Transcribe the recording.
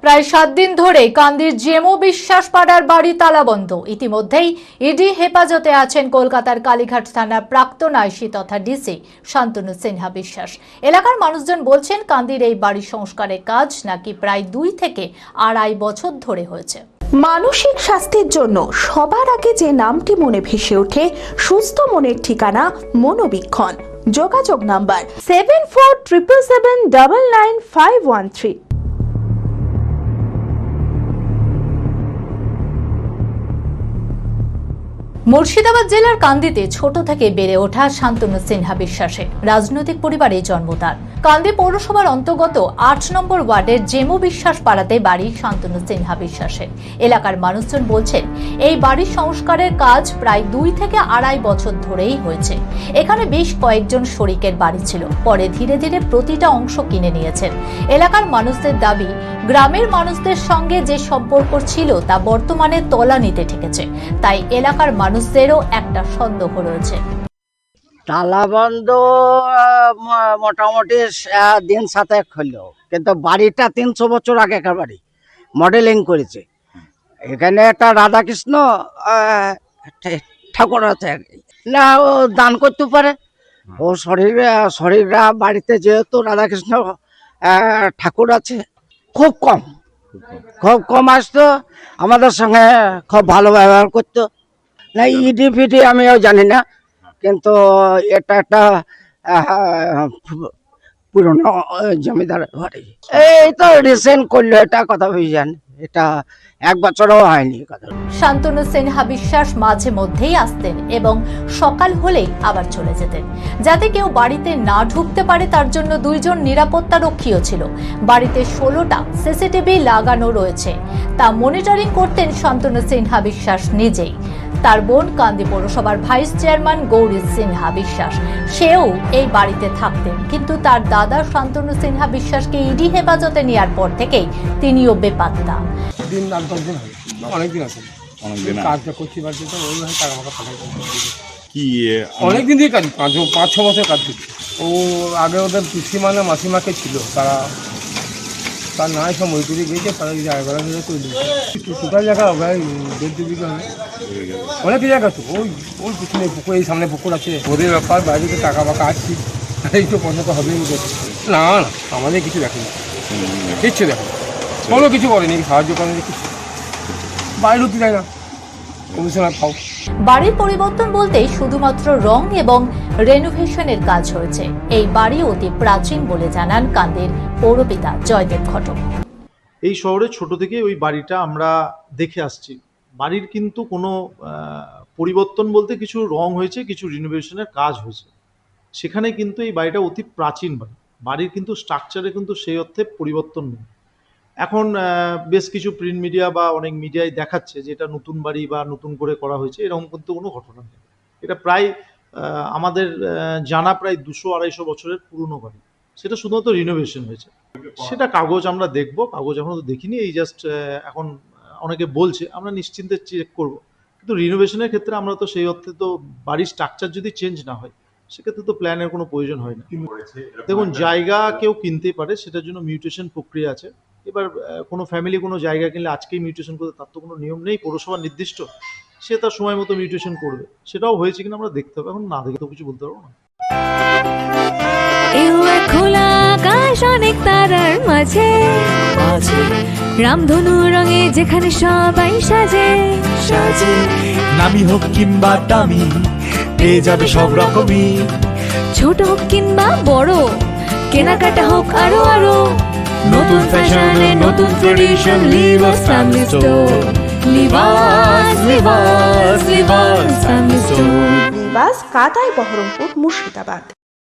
প্রায় 7 দিন ধরে কান্দির জেমো বিশ্বাস পাড়ার বাড়ি তালাবন্ধ। ইতিমধ্যেই ইডি হেফাজতে আছেন কলকাতার কালীঘাট থানার প্রাক্তন আইসি তথা ডিসি শান্তনু সিনহা বিশ্বাস। এলাকার মানুষজন বলছেন কান্দির এই বাড়ি সংস্কারের কাজ নাকি প্রায় 2 থেকে 2.5 বছর ধরে হয়েছে। মানসিক স্বাস্থ্যের জন্য সবার আগে যে নামটি মনে ভেসে ওঠে সুস্থ মনের ঠিকানা মনোবীক্ষণ। যোগাযোগ নাম্বার 7477799513। মুর্শিদাবাদ জেলার কান্দিতে ছোট থেকে বেড়ে ওঠা শান্তনু সিনহা বিশ্বাসের রাজনৈতিক পরিবারে জন্ম তার। কান্দি পৌরসভার অন্তর্গত 8 নম্বর ওয়ার্ডের জেমো বিশ্বাস পাড়াতে বাড়ি শান্তনু সিনহা বিশ্বাসের। এলাকার মানুষজন বলছেন এই বাড়ির সংস্কারের কাজ প্রায় 2 থেকে 2.5 বছর ধরেই হয়েছে। এখানে বেশ কয়েকজন শরিকের বাড়ি ছিল, পরে ধীরে ধীরে প্রতিটা অংশ কিনে নিয়েছেন। এলাকার মানুষদের দাবি, গ্রামের মানুষদের সঙ্গে যে সম্পর্ক ছিল তা বর্তমানে তলানিতে ঠেকেছে। তাই এলাকার মানুষদেরও একটা সন্দেহ রয়েছে। তালাবন্ধ মোটামুটি দিন 7 হলো, কিন্তু বাড়িটা 300 বছর আগেকার বাড়ি, মডেলিং করেছে। এখানে একটা রাধাকৃষ্ণ ঠাকুর আছে না, ও দান করতে পারে। ও শরীররা বাড়িতে যেহেতু রাধাকৃষ্ণ ঠাকুর আছে, খুব কম আসতো, আমাদের সঙ্গে খুব ভালো ব্যবহার করতো না। ইডি ফিডি আমিও জানি না, কিন্তু এটা একটা পুরনো জমিদার বাড়ি। এই তো রিসেন্ট করলো, এটা কথা বুঝছেন, এটা 1 বছরও হয়নি। শান্তনু সিনহা বিশ্বাস মাঝে মধ্যেই আসতেন এবং সকাল হলেই আবার চলে যেতেন। যাতে কেউ বাড়িতে না ঢুকতে পারে তার জন্য 2 জন নিরাপত্তা রক্ষীও ছিল। বাড়িতে 16টা সিসিটিভি লাগানো রয়েছে, তা মনিটরিং করতেন শান্তনু সিনহা বিশ্বাস নিজেই। তার বোন কান্দি পৌরসভার ভাইস চেয়ারম্যান গৌরী সিনহা বিশ্বাস, সেও এই বাড়িতে থাকতেন, কিন্তু তার দাদা শান্তনু সিনহা বিশ্বাসকে ইডি হেফাজতে নেওয়ার পর থেকেই তিনিও বেপাত্তা। দিন 8-10 দিন হয়, অনেকদিন আছে, অনেকদিন কাজটা করছি বাড়িতে, তো ওই টাকা মাকা পাঠাই কি অনেকদিন দিয়ে কাজ, 5-6 বছর কাজ করছি। ও আগে ওদের পিসিমা না মাসিমাকে ছিল, তার নাই সব মজুরি গিয়েছে, তারা জায়গা তৈরি টোটাল জায়গা হবে 1.5 বিঘা হবে, অনেক জায়গা তো। ওই পিছনে পুকুর, এই সামনে পুকুর আছে, ওদের ব্যাপার, বাইরে টাকা বাকা আসছি, এই তো পর্যন্ত হবে না। আমাদের কিছু দেখেনি, কিচ্ছু দেখেনি, কোনো কিছু করেনি, সাহায্য করেনি, কিছু বাইরে ঢুকতে যায় না। বাড়ির পরিবর্তন বলতে শুধুমাত্র রং এবং রেনোভেশনের কাজ হয়েছে। এই বাড়ি অতি প্রাচীন বলে জানান কান্দির পৌরপিতা জয়দেব ঘটক। এই শহরে ছোট থেকে ওই বাড়িটা আমরা দেখে আসছি। বাড়ির কিন্তু কোনো পরিবর্তন বলতে কিছু রং হয়েছে, কিছু রিনোভেশনের কাজ হয়েছে। সেখানে কিন্তু এই বাড়িটা অতি প্রাচীন বাড়ি। বাড়ির কিন্তু স্ট্রাকচারে কিন্তু সেই অর্থে পরিবর্তন নেই। এখন বেশ কিছু প্রিন্ট মিডিয়া বা অনেক মিডিয়ায় দেখাচ্ছে যে এটা নতুন বাড়ি বা নতুন করে করা হয়েছে, এরকম কিন্তু কোনো ঘটনা নেই। এটা প্রায় আমাদের জানা প্রায় 200-250 বছরের পুরনো বাড়ি, সেটা শুধুমাত্র রিনোভেশন হয়েছে। সেটা কাগজ আমরা দেখব, কাগজ এখনো তো দেখিনি, এই জাস্ট এখন অনেকে বলছে, আমরা নিশ্চিন্তে চেক করব। কিন্তু রিনোভেশনের ক্ষেত্রে আমরা তো সেই অর্থে তো বাড়ির স্ট্রাকচার যদি চেঞ্জ না হয় সেক্ষেত্রে তো প্ল্যানের কোনো প্রয়োজন হয় না। দেখুন, জায়গা কেউ কিনতেই পারে, সেটার জন্য মিউটেশন প্রক্রিয়া আছে। এবার কোনো ফ্যামিলি কোনো জায়গা কিনলে আজকেই মিউটেশন করতে, তার তো কোনো নিয়ম নেই পৌরসভার নির্দিষ্ট, সে তার সময় মতো মিউটেশন করবে। সেটাও হয়েছে কিনা আমরা দেখতে হবে, এখন না দেখে তো কিছু বলতে পারবো না। খোলা আকাশ অনেক তারার মাঝে, রামধনু রঙে যেখানে সবাই সাজে, নামি হোক কিংবা দামি পেয়ে যাবে সব রকমই, ছোট হোক কিংবা বড়, কেনাকাটা হোক আরো আরো, নতুন ফ্যাশনে নতুন tradition, Libas family store, Libas family store, নিবাস কাতাই বহরমপুর মুর্শিদাবাদ।